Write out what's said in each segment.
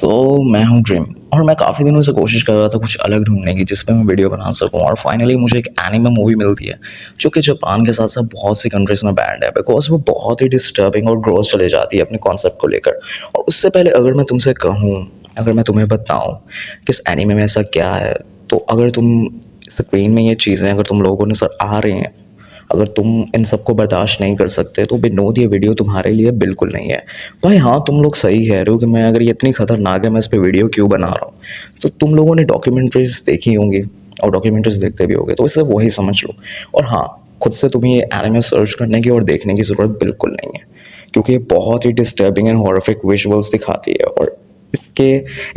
मैं हूँ ड्रीम और मैं काफ़ी दिनों से कोशिश कर रहा था कुछ अलग ढूँढने की जिस पे मैं वीडियो बना सकूँ और फाइनली मुझे एक एनिमे मूवी मिलती है जो कि जापान के साथ-साथ बहुत सी कंट्रीज़ में बैंड है बिकॉज़ वो बहुत ही डिस्टर्बिंग और ग्रॉस चली जाती है अपने कॉन्सेप्ट को लेकर। और उससे पहले अगर मैं तुमसे कहूँ, अगर मैं तुम्हें बताऊँ कि इस एनिमे में ऐसा क्या है, तो अगर तुम स्क्रीन में ये चीज़ें अगर तुम लोगों को नज़र आ रही हैं, अगर तुम इन सबको बर्दाश्त नहीं कर सकते तो विनोद ये वीडियो तुम्हारे लिए बिल्कुल नहीं है। भाई हाँ, तुम लोग सही कह रहे हो कि मैं अगर ये इतनी खतरनाक है मैं इस पे वीडियो क्यों बना रहा हूँ। तो तुम लोगों ने डॉक्यूमेंट्रीज़ देखी होंगी और डॉक्यूमेंट्रीज़ देखते भी होंगे तो इससे वही समझ लो। और हाँ, खुद से तुम्हें ये एनिमे सर्च करने की और देखने की ज़रूरत बिल्कुल नहीं है, क्योंकि ये बहुत ही डिस्टर्बिंग एंड हॉरिफिक विजुअल्स दिखाती है। और इसके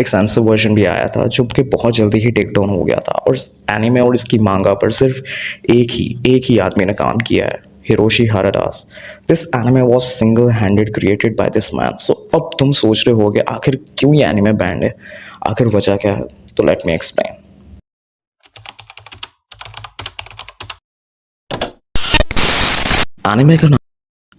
एक सेंसर वर्जन भी आया था जो कि बहुत जल्दी ही टेक डाउन हो गया था। और एनीमे और इसकी मांगा पर सिर्फ एक ही आदमी ने काम किया है, Hiroshi Harada's. This anime was single handed created by this man. So अब तुम सोच रहे होगे आखिर क्यों ये एनीमे बैंड है, आखिर वजह क्या है? तो लेट मी एक्सप्लेन। एनीमे का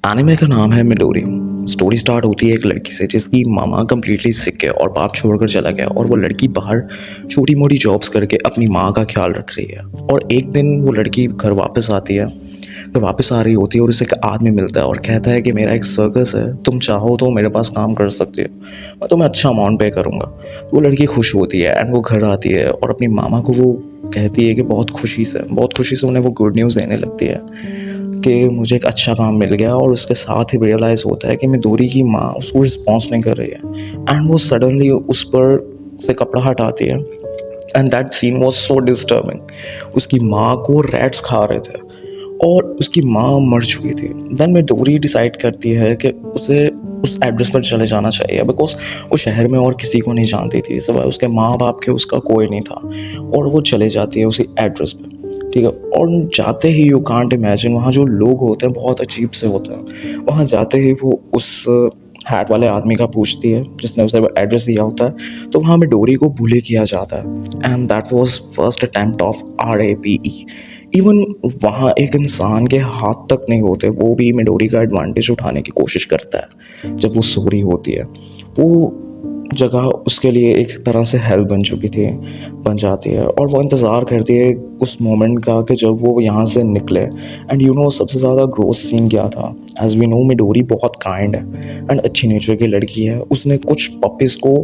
एनिमे का नाम है मिडोरी। स्टोरी स्टार्ट होती है एक लड़की से जिसकी मामा कम्प्लीटली सिक है और बाप छोड़कर चला गया, और वो लड़की बाहर छोटी मोटी जॉब्स करके अपनी माँ का ख्याल रख रही है। और एक दिन वो लड़की घर वापस आती है, घर वापस आ रही होती है और उसे एक आदमी मिलता है और कहता है कि मेरा एक सर्कस है, तुम चाहो तो मेरे पास काम कर सकती हो, मैं तुम्हें अच्छा अमाउंट पे करूँगा। तो वो लड़की खुश होती है एंड वो घर आती है और अपनी मामा को वो कहती है कि बहुत खुशी से उन्हें वो गुड न्यूज़ देने लगती है कि मुझे एक अच्छा काम मिल गया। और उसके साथ ही रियलाइज़ होता है कि मिडोरी की माँ उसको रिस्पॉन्स नहीं कर रही है एंड वो सडनली उस पर से कपड़ा हटाती है and that scene was so disturbing. उसकी माँ को रैट्स खा रहे थे और उसकी माँ मर चुकी थी। देन मिडोरी डिसाइड करती है कि उसे उस एड्रेस पर चले जाना चाहिए बिकॉज वो शहर में और किसी को नहीं जानती थी, सिवाय उसके माँ बाप के उसका कोई नहीं था। और वो चले जाती है उसी एड्रेस पे, ठीक है। और जाते ही यू कांट इमेजिन वहाँ जो लोग होते हैं बहुत अजीब से होते हैं। वहाँ जाते ही वो उस हैट वाले आदमी का पूछती है जिसने उसे एड्रेस दिया होता है, तो वहाँ मिडोरी को बुली किया जाता है and that was first attempt of RAPE। Even वहाँ एक इंसान के हाथ तक नहीं होते, वो भी मिडोरी का एडवांटेज उठाने की कोशिश करता है। जब वो सो रही होती है, वो जगह उसके लिए एक तरह से हेल बन जाती है और वो इंतज़ार करती है उस मोमेंट का कि जब वो यहाँ से निकले। एंड यू नो सबसे ज़्यादा ग्रोस सीन क्या था? एज़ वी नो मिडोरी बहुत काइंड है एंड अच्छी नेचर की लड़की है। उसने कुछ पपीज़ को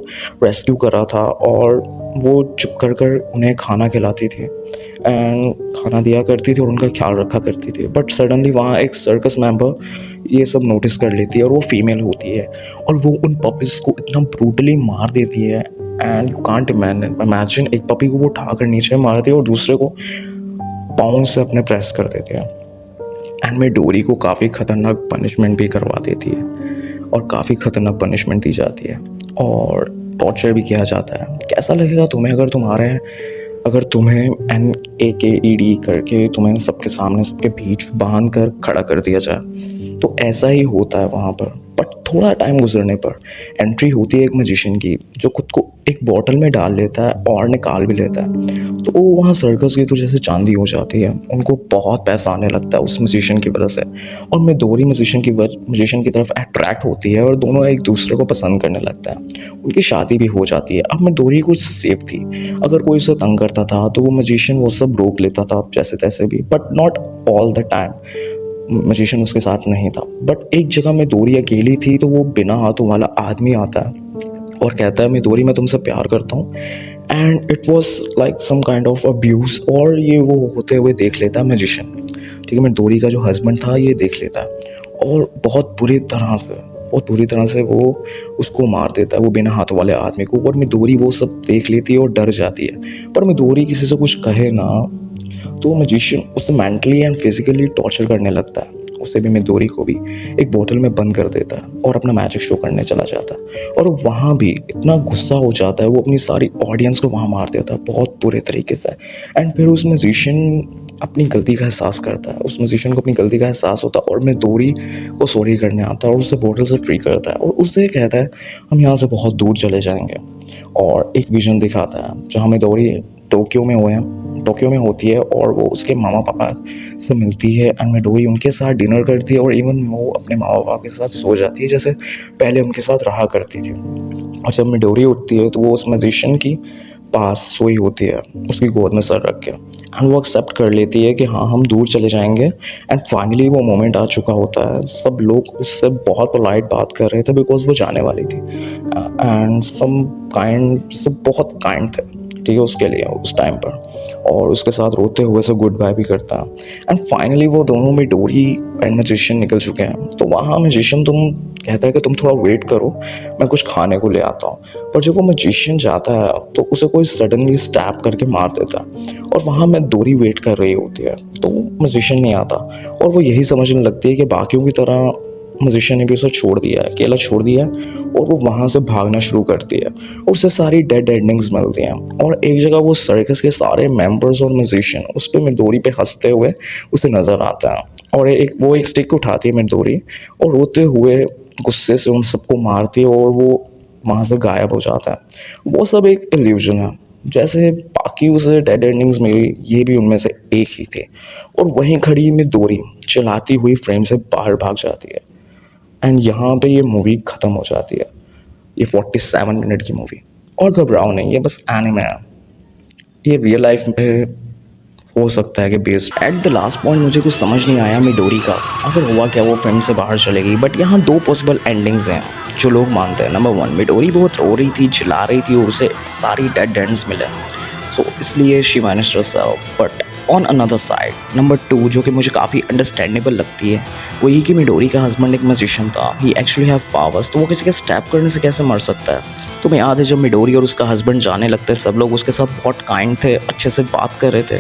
रेस्क्यू करा था और वो चुप कर उन्हें खाना खिलाती थी एंड खाना दिया करती थी और उनका ख्याल रखा करती थी। बट सडनली वहाँ एक सर्कस मेंबर ये सब नोटिस कर लेती है और वो फीमेल होती है और वो उन पपीज़ को इतना ब्रूटली मार देती है एंड यू कांट इमेजिन एक पपी को वो उठाकर नीचे मारती है और दूसरे को पाँव से अपने प्रेस कर देते हैं। एंड मिडोरी को काफ़ी ख़तरनाक पनिशमेंट भी करवा देती है और काफ़ी ख़तरनाक पनिशमेंट दी जाती है और टॉर्चर भी किया जाता है। कैसा लगेगा तुम्हें अगर तुम्हें NAKED करके तुम्हें सबके सामने सबके बीच बांध कर खड़ा कर दिया जाए? तो ऐसा ही होता है वहाँ पर। बट थोड़ा टाइम गुजरने पर एंट्री होती है एक मैजिशियन की जो खुद को एक बॉटल में डाल लेता है और निकाल भी लेता है। तो वहाँ सर्कस की तो जैसे चांदी हो जाती है, उनको बहुत पैसा आने लगता है उस म्यूजिशियन की वजह से। और मिडोरी म्यूजिशियन की तरफ अट्रैक्ट होती है और दोनों एक दूसरे को पसंद करने लगता है। उनकी शादी भी हो जाती है। अब मिडोरी कुछ सेफ थी, अगर कोई उसे तंग करता था तो वो मैजिशियन वो सब रोक लेता था जैसे तैसे भी, but not all the time. Magician उसके साथ नहीं था। बट एक जगह मिडोरी अकेली थी तो वो बिना हाथों वाला आदमी आता है और कहता है मिडोरी मैं तुमसे प्यार करता हूँ। And it was like some kind of abuse. और ये वो होते हुए देख लेता है मैजिशियन, ठीक है। मिडोरी का जो हस्बैंड था ये देख लेता है और बहुत बुरी तरह से वो उसको मार देता है, वो बिना हाथों वाले आदमी को। और मिडोरी वो सब देख लेती है और डर जाती है। पर मिडोरी किसी से कुछ कहे ना तो मैजिशियन उसे मेंटली एंड फिजिकली टॉर्चर करने लगता है। उसे भी मिडोरी को भी एक बोतल में बंद कर देता है और अपना मैजिक शो करने चला जाता है। और वहाँ भी इतना गुस्सा हो जाता है वो अपनी सारी ऑडियंस को वहाँ मार देता है बहुत बुरे तरीके से। एंड फिर उस म्यूजिशियन अपनी गलती का एहसास करता है, उस म्यूजिशियन को अपनी गलती का एहसास होता है और मिडोरी को सॉरी करने आता है और उसे बोतल से फ्री करता है और उससे कहता है हम यहाँ से बहुत दूर चले जाएंगे। और एक विजन दिखाता है जहाँ मिडोरी टोक्यो में होती है और वो उसके मामा पापा से मिलती है एंड मिडोरी उनके साथ डिनर करती है और इवन वो अपने मामा पापा के साथ सो जाती है जैसे पहले उनके साथ रहा करती थी। और जब मिडोरी उठती है तो वो उस मैजिशियन की पास सोई होती है, उसकी गोद में सर रख के, एंड वो एक्सेप्ट कर लेती है कि हाँ हम दूर चले जाएंगे। एंड फाइनली वो मोमेंट आ चुका होता है। सब लोग उससे बहुत पोलाइट बात कर रहे थे बिकॉज वो जाने वाली थी, एंड सब बहुत काइंड थे, ठीक है, उसके लिए उस टाइम पर, और उसके साथ रोते हुए से गुड बाय भी करता है। एंड फाइनली वो दोनों मिडोरी एंड मैजिशियन निकल चुके हैं। तो वहाँ मैजिशियन कहता है कि तुम थोड़ा वेट करो, मैं कुछ खाने को ले आता हूँ। पर जब वो मैजिशियन जाता है तो उसे कोई सडनली स्टैप करके मार देता है, और वहाँ मैं डोरी वेट कर रही होती है, तो मैजिशियन नहीं आता, और वो यही समझने लगती है कि बाकियों की तरह म्यूजिशियन ने भी उसे छोड़ दिया है, अकेला छोड़ दिया है, और वो वहाँ से भागना शुरू करती है, और उसे सारी डेड एंडिंग्स मिलती हैं। और एक जगह वो सर्कस के सारे मेंबर्स और म्यूजिशियन उस पर मिडोरी पे हंसते हुए उसे नज़र आता है, और एक स्टिक उठाती है मिडोरी, और रोते हुए गुस्से से उन सबको मारती है, और वो वहाँ से गायब हो जाता है। वो सब एक इल्यूजन है, जैसे बाकी उसे डेड एंडिंग्स मिली, ये भी उनमें से एक ही थे। और वहीं खड़ी मिडोरी चलाती हुई फ्रेम से बाहर भाग जाती है, एंड यहाँ पे ये मूवी ख़त्म हो जाती है। ये 47 मिनट की मूवी। और घबराओ नहीं, ये बस एनिमे है, ये रियल लाइफ में हो सकता है कि based. At the last point मुझे कुछ समझ नहीं आया मिडोरी का, आखिर हुआ क्या, वो फिल्म से बाहर चलेगी। बट यहाँ दो पॉसिबल एंडिंग्स हैं जो लोग मानते हैं। नंबर 1, मिडोरी बहुत रो रही थी, चिल्ला रही थी, और उसे सारी डेड एंड्स मिले, सो इसलिए she managed herself. But on another side number 2, जो कि मुझे काफ़ी अंडरस्टैंडेबल लगती है, वो ये कि मिडोरी का हस्बैंड एक म्यूजिशियन था, ही एक्चुअली हैव पावर्स, तो वो किसी के स्टैप करने से कैसे मर सकता है। तुम्हें याद है जब मिडोरी और उसका हस्बैंड जाने लगते, सब लोग उसके साथ बहुत काइंड थे, अच्छे से बात कर रहे थे,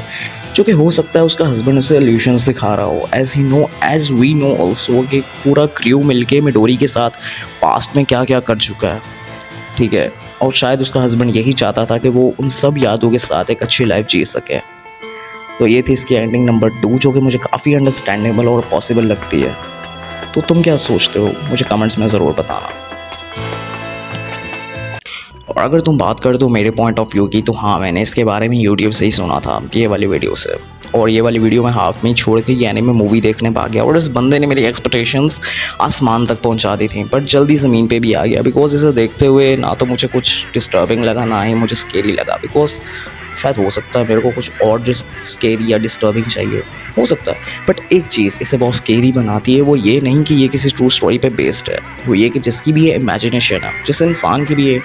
जो कि हो सकता है उसका हस्बैंड उसे इल्यूशंस दिखा रहा हो, एज वी नो ऑल्सो कि पूरा क्रू मिलके मिडोरी के साथ पास्ट में क्या क्या कर चुका है, ठीक है। और शायद उसका हस्बैंड यही चाहता था कि वो उन सब यादों के साथ एक अच्छी लाइफ जी सके। तो ये थी इसकी एंडिंग नंबर 2, जो कि मुझे काफ़ी अंडरस्टैंडेबल और पॉसिबल लगती है। तो तुम क्या सोचते हो, मुझे कमेंट्स में ज़रूर बताना। और अगर तुम बात कर दो मेरे पॉइंट ऑफ व्यू की, तो हाँ, मैंने इसके बारे में यूट्यूब से ही सुना था, ये वाली वीडियो से। और ये वाली वीडियो मैं हाफ में ही छोड़ के यानी मैं मूवी देखने भाग गया, और इस बंदे ने मेरी एक्सपेक्टेशंस आसमान तक पहुंचा दी थी, बट जल्दी ज़मीन पे भी आ गया। बिकॉज इसे देखते हुए ना तो मुझे कुछ डिस्टर्बिंग लगा, ना ही मुझे स्केरी लगा। बिकॉज शायद हो सकता है मेरे को कुछ और स्केरी या डिस्टर्बिंग चाहिए, हो सकता है। बट एक चीज़ इसे बहुत स्केरी बनाती है, वो ये नहीं कि ये किसी ट्रू स्टोरी पे बेस्ड है, वो ये कि जिसकी भी ये इमेजिनेशन है, जिस इंसान की भी ये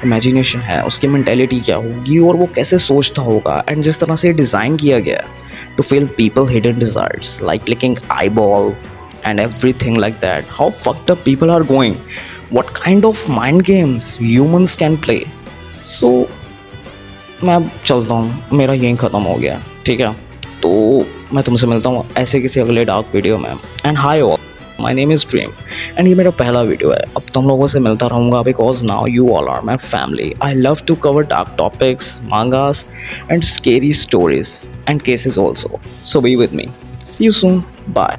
इमेजिनेशन है, उसकी मेंटेलिटी क्या होगी और वो कैसे सोचता होगा, एंड जिस तरह से डिज़ाइन किया गया है to fill people hidden desires like licking eyeball and everything like that, how fucked up people are going, what kind of mind games humans can play. So मैं अब चलता हूँ, मेरा यहीं ख़त्म हो गया, ठीक है। तो मैं तुमसे मिलता हूँ ऐसे किसी अगले डार्क वीडियो में। And hi all, my name is dream, and ये मेरा पहला वीडियो है। अब तुम लोगों से मिलता रहूँगा because now you all are my family. I love to cover dark topics, mangas and scary stories and cases also, so be with me. See you soon, bye.